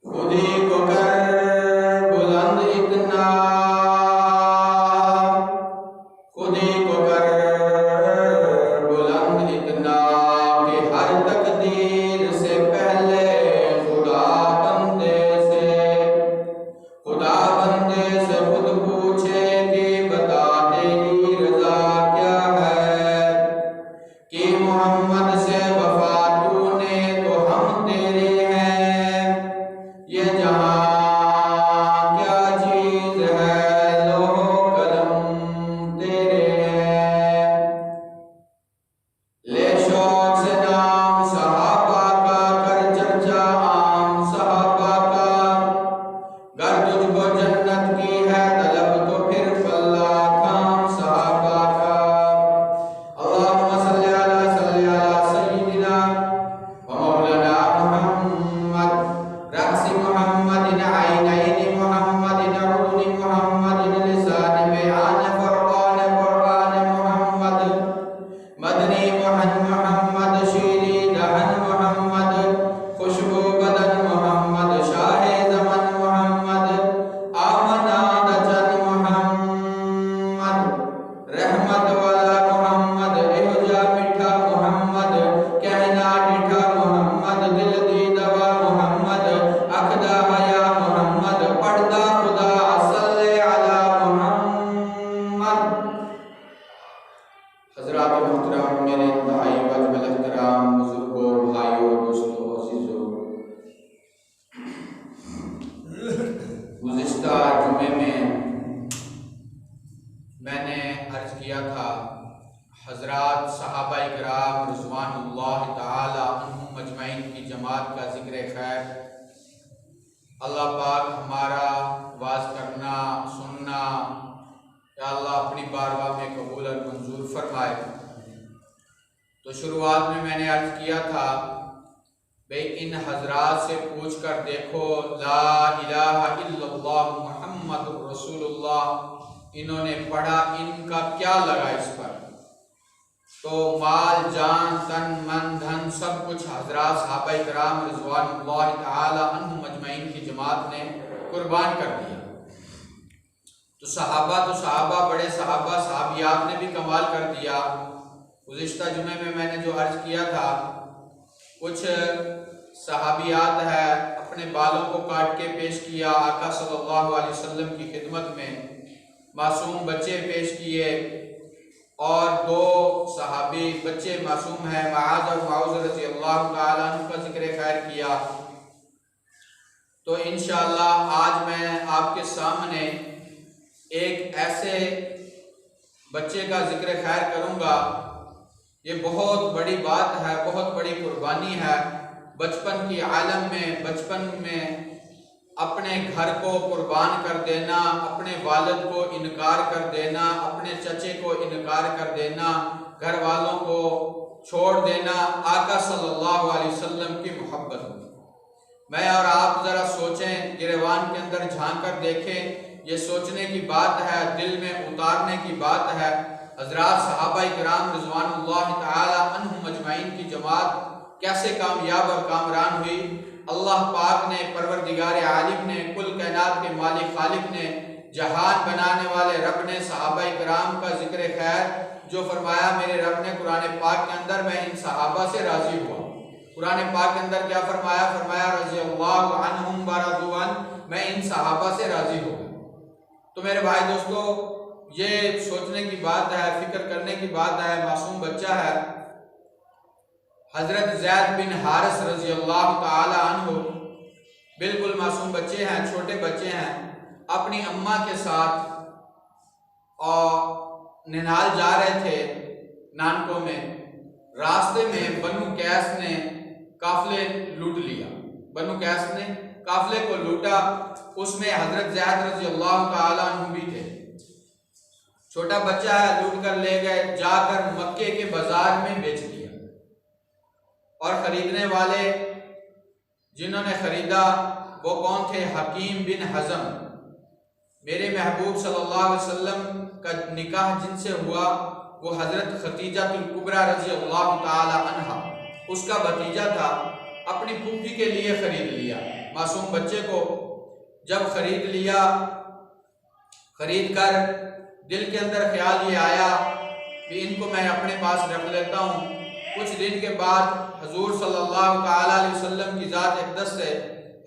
खुदी को कर मुहम्मदिन आइनैनि मुहम्मदिन उरुनि मुहम्मदिन लिसान बयान फरकान कुरान मुहम्मद मदनी मुहम्मद शीरी दहन मुहम्मद खुशबू बदन मुहम्मद शाहे ज़मन मुहम्मद आमना दजन मुहम्मद रहमत वाला मुहम्मद एहुजा मीठा मुहम्मद कहना डिठा मुहम्मद दिल दी दवा मुहम्मद अखदा हया मुहम्मद पर्दा खुदा सल्ले अला मुहम्मद। हज़रात मोहतरम, मेरे इंतहाई वाजिब एहतराम बुजुर्गों, भाइयों, दोस्तों, अज़ीज़ों, गुज़िश्ता जुमे में मैंने अर्ज किया था हज़रात सहाबाए किराम रिज़वानुल्लाह ताला अन्हुम मजमईन की जमात का ज़िक्र खैर। अल्लाह पाक हमारा वाज़ करना सुनना या अल्लाह अपनी बारगाह में कबूल और मंजूर फरमाए। तो शुरुआत में मैंने अर्ज किया था भाई इन हजरात से पूछ कर देखो ला इलाहा इल्लल्लाह मुहम्मदुर रसूलुल्लाह इन्होंने पढ़ा, इनका क्या लगा इस पर। तो माल जान तन मन धन सब कुछ हजरात सहाबाए किराम रिज़वानुल्लाह ताला अन्हुम मजमईन की जमात ने कुर्बान कर दिया। तो सहाबा बड़े सहाबियात ने भी कमाल कर दिया। गुज़िश्ता जुमे में मैंने जो अर्ज किया था कुछ सहाबियात है अपने बालों को काट के पेश किया, आका सल्लल्लाहु अलैहि वसल्लम की खिदमत में मासूम बच्चे पेश किए और दो सहाबी बच्चे मासूम हैं मुआज़ और मुआज़ रज़ी अल्लाह ताला अन्हु का जिक्र खैर किया। तो इंशाअल्लाह आज मैं आपके सामने एक ऐसे बच्चे का जिक्र खैर करूँगा। ये बहुत बड़ी बात है, बहुत बड़ी कुर्बानी है। बचपन की आलम में, बचपन में अपने घर को कुर्बान कर देना, अपने वालिद को इनकार कर देना, अपने चचे को इनकार कर देना, घर वालों को छोड़ देना आका सल्लल्लाहु अलैहि वसल्लम की मोहब्बत में। मैं और आप ज़रा सोचें, गिरवान के अंदर झांक कर देखें, ये सोचने की बात है, दिल में उतारने की बात है। हज़रात सहाबाए किराम रिज़वानुल्लाह ताला अन्हुम मजमईन की जमात कैसे कामयाब और कामरान हुई। अल्लाह पाक ने, परवरदिगार आलिम ने, कुल कायनात के मालिक खालिक ने, जहान बनाने वाले रब ने सहाबाए किराम का जिक्र खैर जो फरमाया मेरे रब ने कुरान पाक के अंदर, मैं इन सहाबा से राजी हुआ। कुरान पाक के अंदर क्या फरमाया? फरमाया रज़ियल्लाहु अन्हुम व रज़ू अन, मैं इन सहाबा से राजी हो गया। तो मेरे भाई दोस्तों, ये सोचने की बात है, फिक्र करने की बात है। मासूम बच्चा है हजरत ज़ैद बिन हारिस रज़ियल्लाहु ताला अन्हु, बिल्कुल मासूम बच्चे हैं, छोटे बच्चे हैं, अपनी अम्मा के साथ और निनाल जा रहे थे नानकों में। रास्ते में बनु कैस ने काफिले लूट लिया, बनु कैस ने काफिले को लूटा। उसमें हजरत ज़ैद रज़ियल्लाहु ताला अन्हु भी थे। छोटा बच्चा है, लूट कर ले गए, जाकर मक्के के बाजार में बेच दिया। और खरीदने वाले जिन्होंने खरीदा वो कौन थे? हकीम बिन हज़म। मेरे महबूब सल्लल्लाहु अलैहि वसल्लम का निकाह जिनसे हुआ वो हजरत खतीजातुल कुबरा रज़ियल्लाहु ताला अन्हा, उसका भतीजा था। अपनी फूफी के लिए खरीद लिया मासूम बच्चे को। जब खरीद लिया, खरीद कर दिल के अंदर ख्याल ये आया कि इनको मैं अपने पास रख लेता हूँ। कुछ दिन के बाद हजूर सल्लल्लाहु ताला अलैहि वसल्लम की ज़ात अक़दस से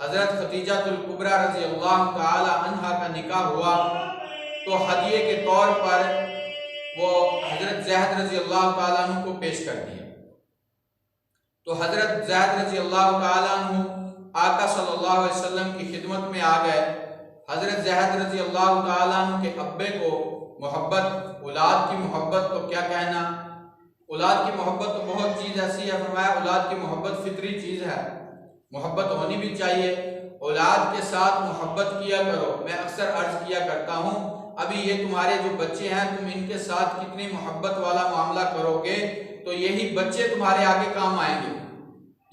हज़रत खतीजातुल कुबरा रज़ियल्लाहु ताला अन्हा का निकाह हुआ। तो हदिये के तौर पर वो हज़रत ज़ैद रज़ियल्लाहु ताला अन्हु को पेश कर दिया। तो हज़रत ज़ैद रज़ियल्लाहु ताला अन्हु आका सल्लल्लाहु अलैहि वसल्लम की खिदमत में आ गए। हज़रत ज़ैद रज़ियल्लाहु ताला अन्हु के अब्बे को मोहब्बत, औलाद की मोहब्बत तो क्या कहना, औलाद की मोहब्बत तो बहुत चीज़ ऐसी है। फरमाया औलाद की मोहब्बत फितरी चीज़ है, मोहब्बत होनी भी चाहिए। औलाद के साथ मोहब्बत किया करो। मैं अक्सर अर्ज किया करता हूँ, अभी ये तुम्हारे जो बच्चे हैं, तुम इनके साथ कितनी मोहब्बत वाला मामला करोगे तो यही बच्चे तुम्हारे आगे काम आएंगे।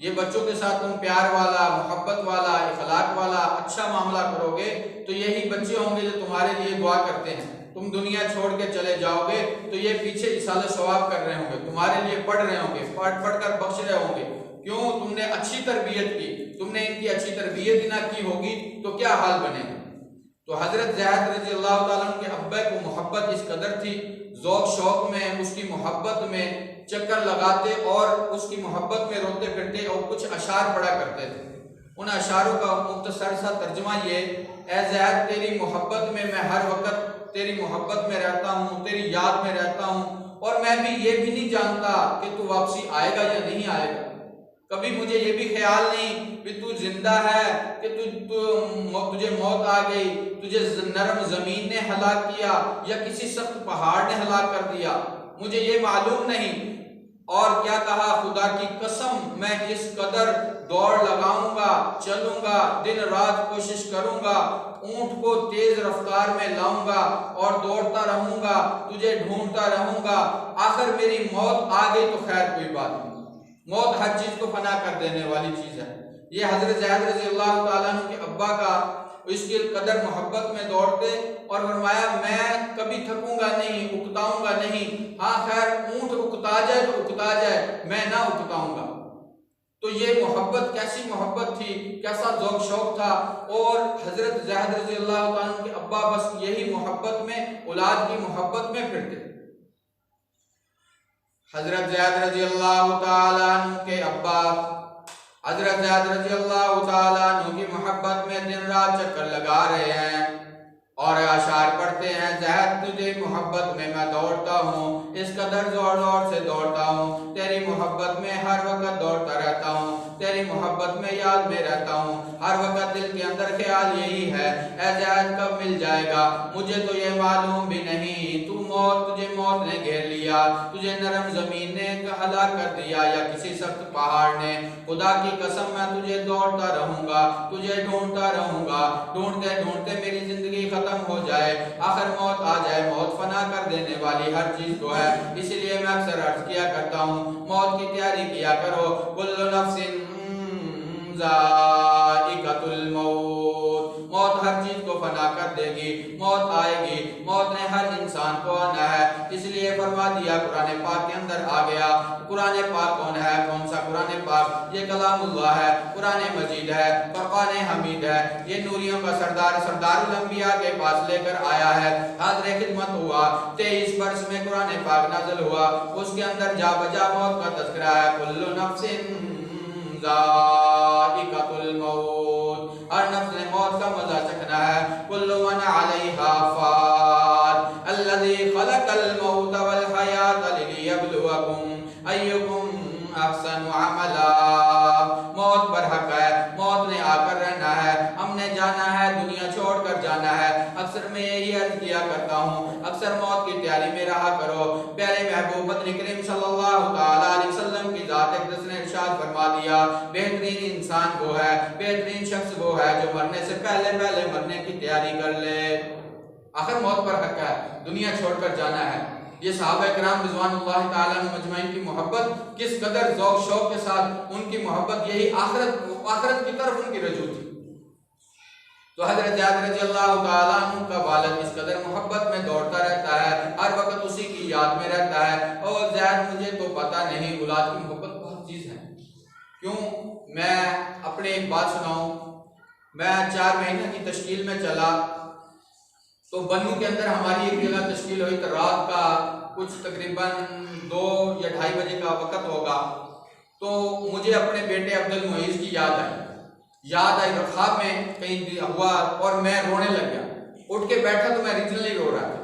ये बच्चों के साथ तुम प्यार वाला, मोहब्बत वाला, इखलाक वाला अच्छा मामला करोगे तो यही बच्चे होंगे जो तुम्हारे लिए दुआ करते हैं। तुम दुनिया छोड़ के चले जाओगे तो ये पीछे इसाले सवाब कर रहे होंगे, तुम्हारे लिए पढ़ रहे होंगे, पढ़ कर बख्श रहे होंगे। क्यों? तुमने अच्छी तरबियत की। तुमने इनकी अच्छी तरबियत ही ना की होगी तो क्या हाल बनेगा। तो हजरत ज़ैद रज़ी अल्लाह ताला अन्हु के अब्बा को मोहब्बत इस कदर थी, ज़ौक़ शौक़ में, उसकी मोहब्बत में चक्कर लगाते और उसकी मोहब्बत में रोते फिरते और कुछ अशार पढ़ा करते थे। उन अशारों का मुख्तसर सा तर्जुमा ये, ए ज़ैद तेरी मोहब्बत में मैं हर वक्त तेरी मोहब्बत में रहता हूँ, तेरी याद में रहता हूँ, और मैं भी ये भी नहीं जानता कि तू वापसी आएगा या नहीं आएगा। कभी मुझे ये भी ख्याल नहीं कि तू जिंदा है, कि तुझे मौत आ गई, तुझे नरम जमीन ने हलाक किया या किसी सख्त पहाड़ ने हलाक कर दिया, मुझे ये मालूम नहीं। और क्या कहा, खुदा की कसम मैं इस कदर दौड़ लगाऊंगा, चलूंगा, दिन रात कोशिश करूंगा, ऊंट को तेज रफ्तार में लाऊंगा और दौड़ता रहूंगा, तुझे ढूंढता रहूंगा, आखिर मेरी मौत आ गई तो खैर कोई बात नहीं। मौत हर चीज को फना कर देने वाली चीज है। ये हजरत ज़ैद रज़ी अल्लाह ताला अन्हु के अब्बा का इसके कदर मोहब्बत में दौड़ते और फरमाया मैं कभी थकूंगा नहीं, उकताऊंगा नहीं। हाँ खैर ऊंट उकता जाए तो उकता जाए, मैं ना उकताऊंगा। तो ये मोहब्बत कैसी मोहब्बत थी, कैसा ज़ौक़ शौक़ था। और हजरत ज़ैद रज़ी अल्लाह ताला अन्हु के अब्बा बस यही मोहब्बत में, औलाद की मोहब्बत में फिरते। हजरत ज़ैद रज़ी अल्लाह ताला अन्हु के अब्बा हजरत ज़ैद रज़ी अल्लाह ताला अन्हु की मोहब्बत में दिन रात चक्कर लगा रहे हैं और अशार पढ़ते हैं, ज़ैद तुझे मोहब्बत में मैं दौड़ता हूँ, इस कदर जोर जोर से दौड़ता हूँ, तेरी मोहब्बत में हर वक्त दौड़ता रहता हूँ, तेरी मोहब्बत में याद में रहता हूँ, हर वक्त दिल के अंदर ख्याल यही है, ऐ ज़ैद कब मिल जाएगा, मुझे तो ये मालूम भी नहीं तुझे मौत ने घेर लिया, तुझे नरम जमीन ने हलाक कर दिया या किसी सख्त पहाड़ ने। खुदा की कसम मैं तुझे दौड़ता रहूंगा, तुझे ढूंढता रहूंगा, ढूंढते ढूंढते मेरी जिंदगी खत्म हो जाए, आखिर मौत आ जाए। मौत फना कर देने वाली हर चीज को है, इसलिए मैं अक्सर अर्ज किया करता हूँ मौत की तैयारी किया करो। कुल्लु नफ्सिन ज़ाइक़तुल मौत, मौत हर चीज को फना कर देगी, मौत आएगी, मौत ने हर इंसान को आना है। इसलिए फरमा दिया कुरान पाक के अंदर आ गया। कुरान पाक कौन है? कौन सा कुरान पाक? ये कलामुल्लाह है, कुरान मजीद है, फुरक़ान हमीद है। ये नूरियों का सरदार सरदारुल अंबिया के पास लेकर आया है, हाज़िर खिदमत हुआ। 23 वर्ष में कुरान पाक नाज़िल हुआ, उसके अंदर जा बजा मौत का तज़किरा है। कुल्लु नफ्सिन ज़ाइक़तुल मौत, हर नफ्स ने मौत का मजा चखना है। कुल्लु मन अलैहा फ़ान अल्लज़ी ख़लक़ल मौत वल हयात लियब्लुवकुम अय्युकुम अहसनु अमला। मौत पर हक है, मौत ने आकर रहना है, हमने जाना है, दुनिया छोड़कर जाना है। अक्सर मैं यही अर्ज किया करता हूँ, अक्सर मौत की तैयारी में रहा करो। प्यारे महबूब नबी करीम सल्लल्लाहु ताला अलैहि वसल्लम की ज़ात अक़दस ने इरशाद फरमा दिया, बेहतरीन इंसान वो है, बेहतरीन शख्स वो है जो मरने से पहले पहले मरने की तैयारी कर ले। आखिर मौत पर हक है, दुनिया छोड़कर जाना है। ये सहाबा किराम रिज़वानुल्लाह ताला अलैहिम अजमईन की मोहब्बत किस कदर ज़ौक़ शौक़ के साथ, उनकी मोहब्बत यही आखिरत की तरफ उनकी रजू थी। तो हज़रत ज़ैद रज़ी अल्लाह ताला अन्हु का वालिद इस कदर मोहब्बत में दौड़ता रहता है, हर वक्त उसी की याद में रहता है। और ज़ैद मुझे तो पता नहीं, औलाद की मोहब्बत बहुत चीज़ है। क्यों? मैं अपने एक बात सुनाऊं, मैं 4 महीने की तश्कील में चला तो बन्नू के अंदर हमारी एक जगह तश्कील हुई। तो रात का कुछ तकरीबन 2 या 2:30 बजे का वक़्त होगा। तो मुझे अपने बेटे अब्दुल मुईज़ की याद आई रखाब में कहीं हुआ और मैं रोने लग गया। उठ के बैठा तो मैं रीजनली रो रहा था।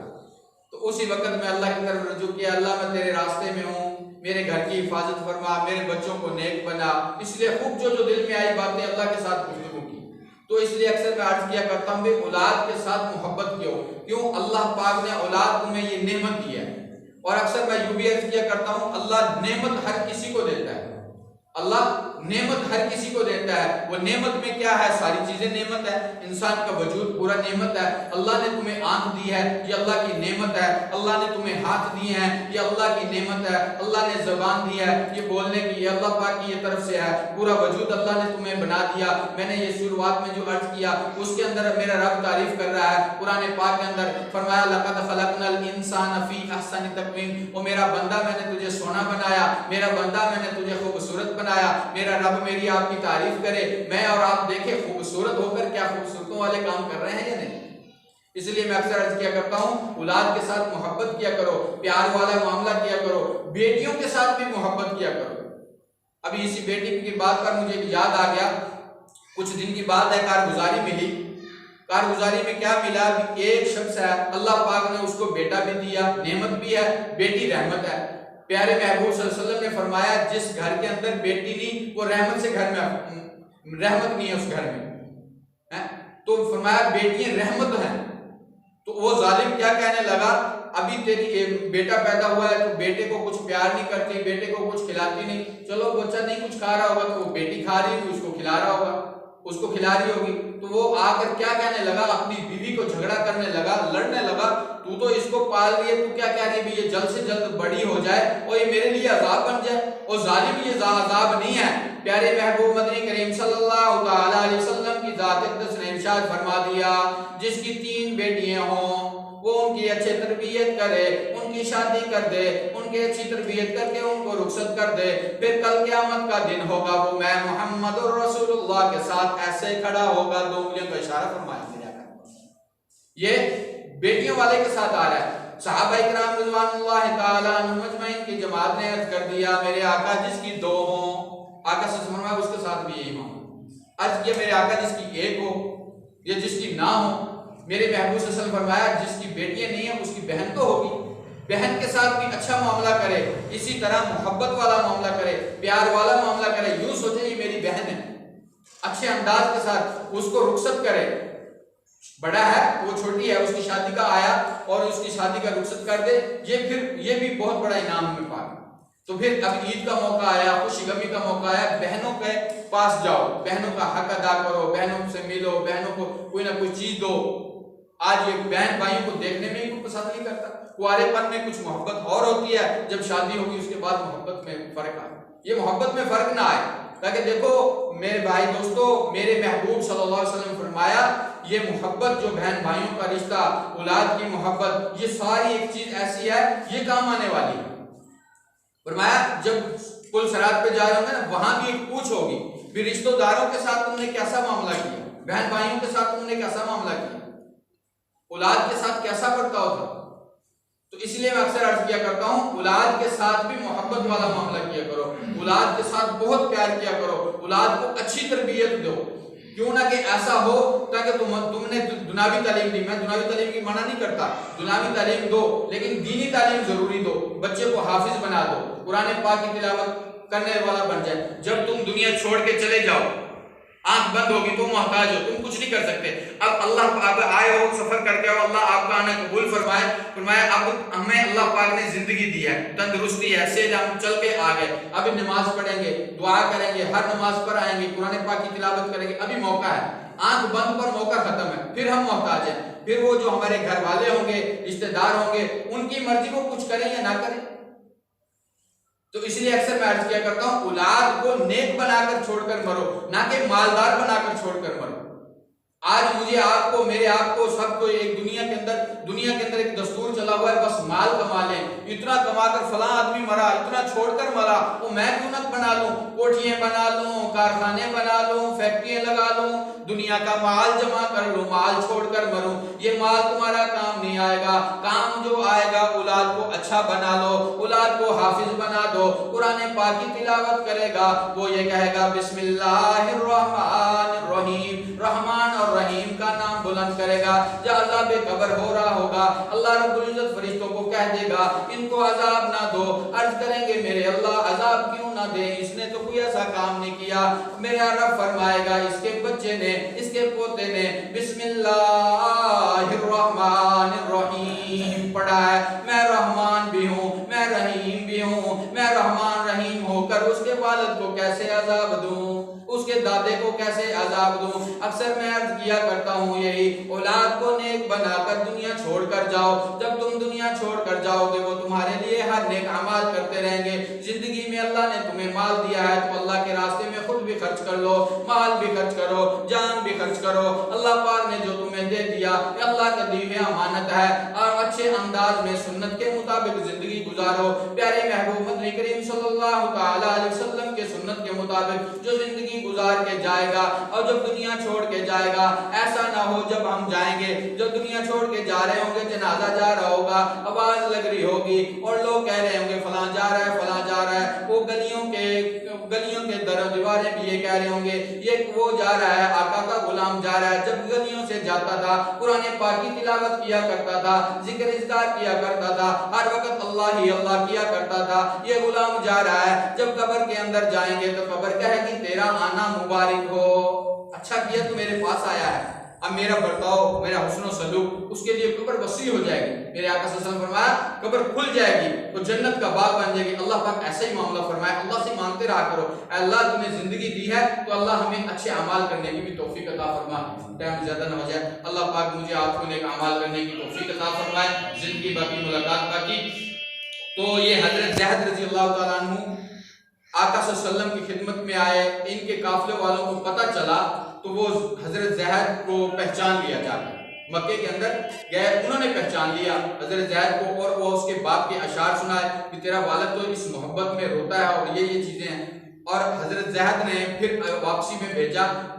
तो उसी वक्त में अल्लाह की तरफ रुजू किया, अल्लाह मैं तेरे रास्ते में हूँ, मेरे घर की हिफाजत फरमा, मेरे बच्चों को नेक बना। इसलिए खूब जो दिल में आई बातें अल्लाह के साथ गुफ्तगू की। तो इसलिए अक्सर मैं अर्ज किया करता हूँ औलाद के साथ मोहब्बत क्यों? अल्लाह पाक ने औलाद तुम्हें ये नेमत दी है। और अक्सर मैं यूं भी अर्ज किया करता हूँ, अल्लाह नेमत हर किसी को देता है, अल्लाह नेमत हर किसी को देता है। वो नेमत में क्या है? सारी चीजें नेमत है। इंसान का वजूद पूरा नेमत है। अल्लाह ने तुम्हें आंख दी है, ये अल्लाह की नेमत है। अल्लाह ने तुम्हें हाथ दिए हैं, ये अल्लाह की नेमत है। अल्लाह ने ज़बान दी है, ये बोलने की, ये अल्लाह पाक की ये तरफ से है। पूरा वजूद अल्लाह ने तुम्हें बना दिया। मैंने ये शुरुआत में जो अर्ज किया उसके अंदर मेरा रब तारीफ कर रहा है। कुरान पाक के अंदर फरमाया लक़द ख़लक़नल इंसान फ़ी अहसनि तक़वीम, ओ मेरा बंदा मैंने तुझे सोना बनाया, मेरा बंदा मैंने तुझे खूबसूरत बनाया। मेरा रब मेरी आपकी तारीफ करे, मैं और आप देखें खूबसूरत होकर क्या खूबसूरतों वाले काम कर रहे हैं या नहीं। इसलिए मैं अक्सर अर्ज किया करता हूँ, औलाद के साथ मोहब्बत किया करो, प्यार वाला मामला किया करो, बेटियों के साथ भी मोहब्बत किया करो। अभी इसी बेटी की बात पर मुझे याद आ गया, कुछ दिन की बात है, कारगुजारी मिली। कारगुजारी में क्या मिला? एक शख्स है, अल्लाह पाक ने उसको बेटा भी दिया, नेमत भी है, बेटी रहमत है। प्यारे महबूब सल्लल्लाहु अलैहि वसल्लम ने फरमाया जिस घर के अंदर बेटी नहीं, वो रहमत से घर में रहमत नहीं है उस घर में है। तो फरमाया बेटियां रहमत हैं। तो वो जालिम क्या कहने लगा, अभी तेरी बेटा पैदा हुआ है तो बेटे को कुछ प्यार नहीं करती, बेटे को कुछ खिलाती नहीं। चलो बच्चा नहीं कुछ खा रहा होगा तो वो बेटी खा रही होगी, उसको खिला रहा होगा, उसको खिला रही होगी। तो वो आकर क्या कहने लगा, अपनी बीवी को झगड़ा करने लगा, लड़ने लगा, तू तो इसको पाल रही है, तू क्या कह रही है ये जल्द से जल्द बड़ी हो जाए और ये मेरे लिए अजाब बन जाए। और जालिम ये अजाब नहीं है। प्यारे महबूब मदनी करीम सल्लल्लाहु अलैहि वसल्लम की जात अक़दस ने इरशाद फरमा दिया, जिसकी 3 बेटियां हों वो उनकी अच्छी तरबियत करे, उनकी शादी कर दे, उनकी अच्छी तरबियत करके उनको रुखसत कर दे, फिर कल क़यामत का दिन होगा, वो मैं मोहम्मद रसूलुल्लाह के साथ ऐसे खड़ा होगा। 2 उंगलियों का इशारा फरमाया। ये बेटियों वाले के साथ आ रहा है। सहाबाए किराम रिज़वानुल्लाहि ताला अन्हुम अजमईन की जमात ने अर्ज कर दिया, मेरे आका जिसकी 2 हो, आका सल्लल्लाहु अलैहि वसल्लम उसके साथ भी यही मामला। अर्ज किया मेरे आका जिसकी 1 हो या जिसकी ना हो। मेरे महबूब सल्लल्लाहु अलैहि वसल्लम फरमाया जिसकी बेटियां नहीं है उसकी बहन तो होगी, बहन के साथ भी अच्छा मामला करे, इसी तरह मोहब्बत वाला मामला करे, प्यार वाला मामला करे। यूं सोचे ये मेरी बहन है, अच्छे अंदाज के साथ उसको रुखसत करे। बड़ा है वो छोटी है, उसकी शादी का आया और उसकी शादी का रुखसत कर दे, ये भी बहुत बड़ा इनाम में पा। तो फिर अब ईद का मौका आया, खुशी गमी का मौका आया, बहनों के पास जाओ, बहनों का हक अदा करो, बहनों से मिलो, बहनों को कोई ना कोई चीज दो। आज ये बहन भाइयों को देखने में ही कोई पसंद नहीं करता। कुआरेपन में कुछ मोहब्बत और होती है, जब शादी होगी उसके बाद मोहब्बत में फर्क आए। ये मोहब्बत में फर्क ना आए, ताकि देखो मेरे भाई दोस्तों, मेरे महबूब सल्लल्लाहु अलैहि वसल्लम फरमाया ये मोहब्बत जो बहन भाइयों का रिश्ता, औलाद की मोहब्बत, ये सारी एक चीज ऐसी है ये काम आने वाली है। फरमाया जब पुल सरात पे जा रहे होंगे ना, वहां भी एक पूछ होगी, फिर रिश्तेदारों के साथ तुमने कैसा मामला किया, बहन भाइयों के साथ तुमने कैसा मामला किया, औलाद के साथ कैसा बर्ताव था। तो इसलिए मैं अक्सर अर्ज किया करता हूँ, औलाद के साथ भी मोहब्बत वाला मामला किया करो, औलाद के साथ बहुत प्यार किया करो, औलाद को अच्छी तरबियत दो। क्यों ना कि ऐसा हो ताकि तुमने दुनियावी तालीम दी, मैं दुनियावी तालीम की मना नहीं करता, दुनियावी तालीम दो लेकिन दीनी तालीम जरूरी दो। बच्चे को हाफिज बना दो, कुरान पाक की तिलावत करने वाला बन जाए। जब तुम दुनिया छोड़ के चले जाओ, आंख बंद होगी तो मोहताज हो, तुम कुछ नहीं कर सकते। अब अल्लाह आप आए हो, सफर करके आओ, अल्लाह आपका आना कबूल फरमाए। अब हमें अल्लाह पाक ने जिंदगी दी है, तंदुरुस्ती है, से हम चल के आ गए, अभी नमाज पढ़ेंगे, दुआ करेंगे, हर नमाज पर आएंगे, कुरान पाक की तिलावत करेंगे, अभी मौका है। आंख बंद पर मौका खत्म है, फिर हम मोहताज हैं। फिर वो जो हमारे घर वाले होंगे, रिश्तेदार होंगे, उनकी मर्जी को कुछ करें या ना करें। तो इसलिए अक्सर मैं अर्ज किया करता हूं, औलाद को नेक बनाकर छोड़कर मरो, ना कि मालदार बनाकर छोड़कर मरो। आज मुझे आपको, मेरे आपको, सबको एक दुनिया के अंदर एक दस्तूर चला हुआ है, बस माल कमा लें, इतना कमाकर फला आदमी मरा, इतना छोड़कर मरा, वो मैं क्यों न बना लूं, कोठियां बना लूं, कारखाने बना लूं, फैक्ट्रियां लगा लूं, दुनिया का माल जमा कर लूं, माल छोड़कर मरूं। ये माल तुम्हारा काम नहीं आएगा। काम जो आएगा, औलाद को अच्छा बना लो, औलाद को हाफिज बना दो, कुरान पाक की तिलावत करेगा, वो ये कहेगा बिस्मिल्लाहिर रहमानिर रहीम, रहमान और रहीम का नाम बुलंद करेगा। जब अज़ाब कब्र हो रहा होगा, अल्लाह रब्बुल इज्जत फरिश्तों को कह देगा इनको अजाब ना दो। अर्ज करेंगे मेरे अल्लाह अजाब क्यों ना दे, इसने तो कोई ऐसा काम नहीं किया। मेरा रब फरमाएगा इसके बच्चे ने, इसके पोते ने बिस्मिल्लाहिर रहमानिर रहीम पढ़ा है, मैं रहमान भी हूँ, मैं रहीम भी हूँ, मैं रहमान रहीम होकर उसके वालिद को कैसे अजाब दूं। को कैसे अजाब दूं। अक्सर मैं अर्ज किया करता हूँ यही, औलाद को नेक बनाकर दुनिया छोड़कर जाओ। जब तुम दुनिया छोड़कर जाओगे वो तुम्हारे लिए हर नेक अमाल करते रहेंगे। जिंदगी में अल्लाह ने तुम्हें माल दिया है तो अल्लाह के रास्ते में खुद भी खर्च कर लो, माल भी खर्च करो, जान भी खर्च करो। अल्लाह पाक ने जो तुम्हें दे दिया ये अल्लाह का दी हुई अमानत है, और अच्छे अंदाज में सुन्नत के मुताबिक जिंदगी गुजारो। प्यारे महबूब मदनी करीम सल्लल्लाहु तआला अलैहि वसल्लम के सुन्नत के मुताबिक जो जिंदगी गुजार के जाएगा और जब दुनिया छोड़ के जाएगा, ऐसा ना हो जब हम जाएंगे, जब दुनिया छोड़ के जा रहे होंगे, जनाजा जा रहा होगा, आवाज लग रही होगी और लोग कह रहे होंगे फलां जा रहा है, फलां जा रहा है। वो गलियों के दर दीवारें भी ये कह रहे होंगे ये वो जा रहा है, आका का गुलाम जा रहा है। जब गलियों से जाता था, कुरान पाक की तिलावत किया करता था, जिक्र इज़्कार किया करता था, हर वक्त अल्लाह ही अल्लाह किया करता था। ये गुलाम जा रहा है, जब कब्र के अंदर जाएंगे तो कब्र कहेगी तेरा आना मुबारक हो, अच्छा किया तू मेरे पास आया है। अब मेरा बर्ताव, मेरा हुस्न सलूक, उसके लिए कब्र वसी हो जाएगी। मेरे आका सल्लल्लाहु अलैहि वसल्लम फरमाया कब्र खुल जाएगी तो जन्नत का बाग बन जाएगी। अल्लाह पाक ऐसा ही मामला फरमाया, अल्लाह से मांगते रहा करो, अल्लाह तुम्हें जिंदगी दी है तो अल्लाह हमें अच्छे अमाल करने की भी तौफीक अता फरमा। टाइम ज्यादा ना हो जाए, अल्लाह पाक मुझे आपको नेक अमाल करने की तौफीक अता फरमाए, जिंदगी बाकी मुलाकात बाकी। तो ये हजरत ज़ैद रज़ी अल्लाह तआला अन्हु आका सल्लल्लाहु अलैहि वसल्लम की खिदमत में आए। इनके काफिले वालों को पता चला तो वो हजरत ज़ैद को पहचान लिया जाकर मक्के के अंदर गए, उन्होंने पहचान लिया हजरत ज़ैद को, और वो उसके बाप के अशार सुनाए कि तेरा वालिद तो इस मोहब्बत में रोता है और ये चीजें हैं। और हजरत ज़ैद ने फिर वापसी में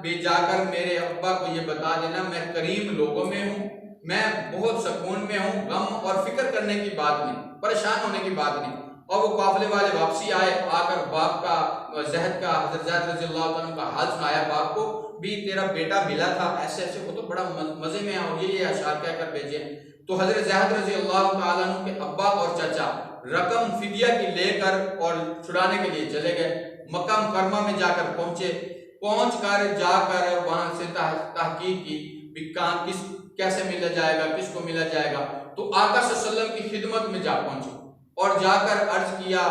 भेजाकर मेरे अब्बा को ये बता देना मैं करीम लोगों में हूँ, मैं बहुत सुकून में हूँ, गम और फिक्र करने की बात नहीं, परेशान होने की बात नहीं। और वो काफिले वाले वापसी आए, आकर बाप का ज़ैद का हजरत ज़ैद रज़ी अल्लाह तआला का हाल सुनाया, बाप को भी तेरा बेटा मिला था ऐसे ऐसे, वो तो बड़ा मजे में है और ये अशार कहकर भेजे। तो हजरत ज़ैद रज़ी अल्लाह तआला अन्हु के अब्बा और चाचा रकम फिदिया की लेकर और छुड़ाने के लिए चले गए। मक्का मुकर्रमा में जाकर पहुंचकर जाकर वहां से तहकीक की कहां किस कैसे मिला जाएगा, किसको मिला जाएगा। तो आका सल्लल्लाहु अलैहि वसल्लम की खिदमत में जा पहुंचे और जाकर अर्ज किया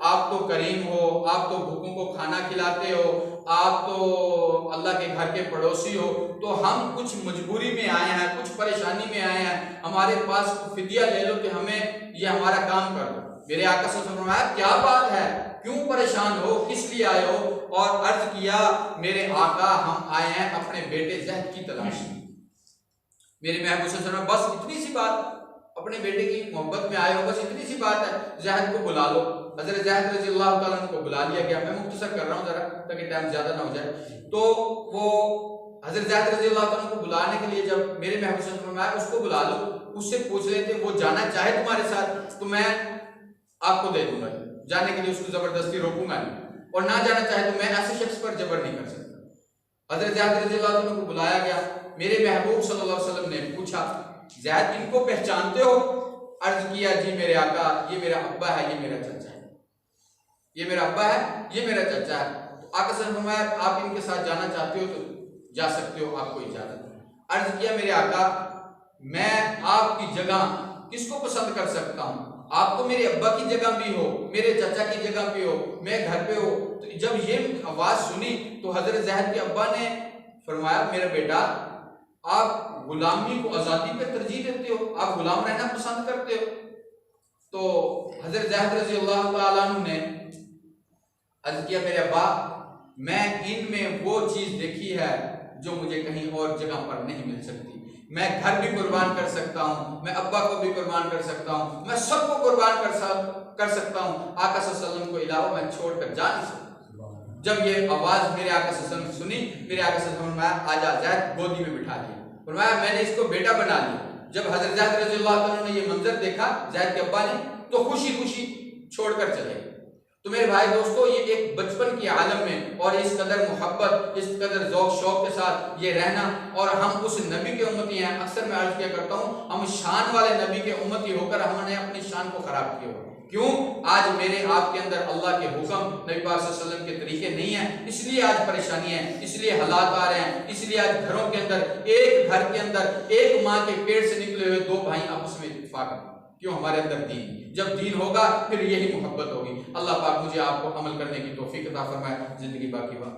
आप तो करीम हो, आप तो भूखों को खाना खिलाते हो, आप तो अल्लाह के घर के पड़ोसी हो, तो हम कुछ मजबूरी में आए हैं, कुछ परेशानी में आए हैं, हमारे पास फिदिया ले लो कि हमें ये हमारा काम कर दो। मेरे आका सल्लल्लाहु अलैहि वसल्लम ने फरमाया क्या बात है, क्यों परेशान हो, किस लिए आए हो? और अर्ज किया मेरे आका हम आए हैं अपने बेटे ज़ैद की तलाश में। मेरे महबूब सल्लल्लाहु अलैहि वसल्लम बस इतनी सी बात, अपने बेटे की मोहब्बत में आए हो, बस इतनी सी बात है, ज़ैद को बुला लो। हज़रत ज़ैद रज़ी अल्लाह तआला अन्हु को बुला लिया गया। मैं मुख्तसर कर रहा हूँ जरा ताकि टाइम ज्यादा ना हो जाए। तो वो हज़रत ज़ैद रज़ी अल्लाह तआला अन्हु को बुलाने के लिए जब मेरे महबूब सल्लल्लाहु अलैहि वसल्लम आए, उसको बुला लो, उससे पूछ लेते वो जाना चाहे तुम्हारे साथ तो मैं आपको दे दूंगा, जाने के लिए उसको जबरदस्ती रोकूंगा नहीं, और ना जाना चाहे तो मैं ऐसे शख्स पर जबर नहीं कर सकता। हज़रत ज़ैद रज़ी अल्लाह तआला अन्हु को बुलाया गया। मेरे महबूब सल्लल्लाहु अलैहि वसल्लम ने पूछा ज़ैद इनको पहचानते हो? अर्ज किया जी मेरे आका ये मेरा अब्बा है, ये मेरा चाचा है, ये मेरा अब्बा है, ये मेरा चाचा है। तो आका सल्लल्लाहु अलैहि वसल्लम फरमाया आप इनके साथ जाना चाहते हो तो जा सकते हो, आपको इजाजत। अर्ज किया मेरे आका मैं आपकी जगह किसको पसंद कर सकता हूँ? आप तो मेरे अब्बा की जगह भी हो, मेरे चाचा की जगह भी हो, मैं घर पे हो। तो जब ये आवाज सुनी तो हजरत ज़ैद के अब्बा ने फरमाया मेरा बेटा आप गुलामी को आजादी पे तरजीह देते हो, आप गुलाम रहना पसंद करते हो। तो हजरत ज़ैद रज़ी अल्लाह तआला अन्हु ने अर्ज किया मेरे अब्बा मैं इनमें वो चीज देखी है जो मुझे कहीं और जगह पर नहीं मिल सकती। मैं घर भी कुर्बान कर सकता हूँ, मैं अब्बा को भी कुर्बान कर सकता हूँ, मैं सबको कुर्बान कर सकता हूँ, आका सल्लल्लाहु अलैहि वसल्लम को अलावा मैं छोड़कर जा नहीं सकता। जब ये आवाज मेरे आका सल्लल्लाहु अलैहि वसल्लम ने सुनी, मेरे आका सल्लल्लाहु अलैहि वसल्लम ने आजा ज़ैद गोदी में बिठा लिया, फरमाया मैंने इसको बेटा बना लिया। जब हजरत ज़ैद रज़ी अल्लाह तआला ने ये मंजर देखा ज़ैद के अब्बा ने तो खुशी खुशी छोड़कर चले। तो मेरे भाई दोस्तों ये एक बचपन के आलम में और इस कदर मोहब्बत, इस कदर ज़ौक़ शौक़ के साथ ये रहना, और हम उस नबी के उम्मती हैं। अक्सर मैं अर्ज किया करता हूँ हम शान वाले नबी के उम्मती होकर हमने अपनी शान को खराब किया हुआ। क्यों? आज मेरे आपके अंदर अल्लाह के हुक्म नबी पाक सल्लल्लाहु अलैहि वसल्लम के तरीके नहीं है, इसलिए आज परेशानी है, इसलिए हालात आ रहे हैं, इसलिए आज घरों के अंदर एक घर के अंदर एक माँ के पेट से निकले हुए दो भाई आपस में इत्तेफाक। क्यों? हमारे अंदर दीन। जब दीन होगा फिर यही मोहब्बत होगी। अल्लाह पाक मुझे आपको अमल करने की तौफीक अता फरमाए, जिंदगी बाकी बात।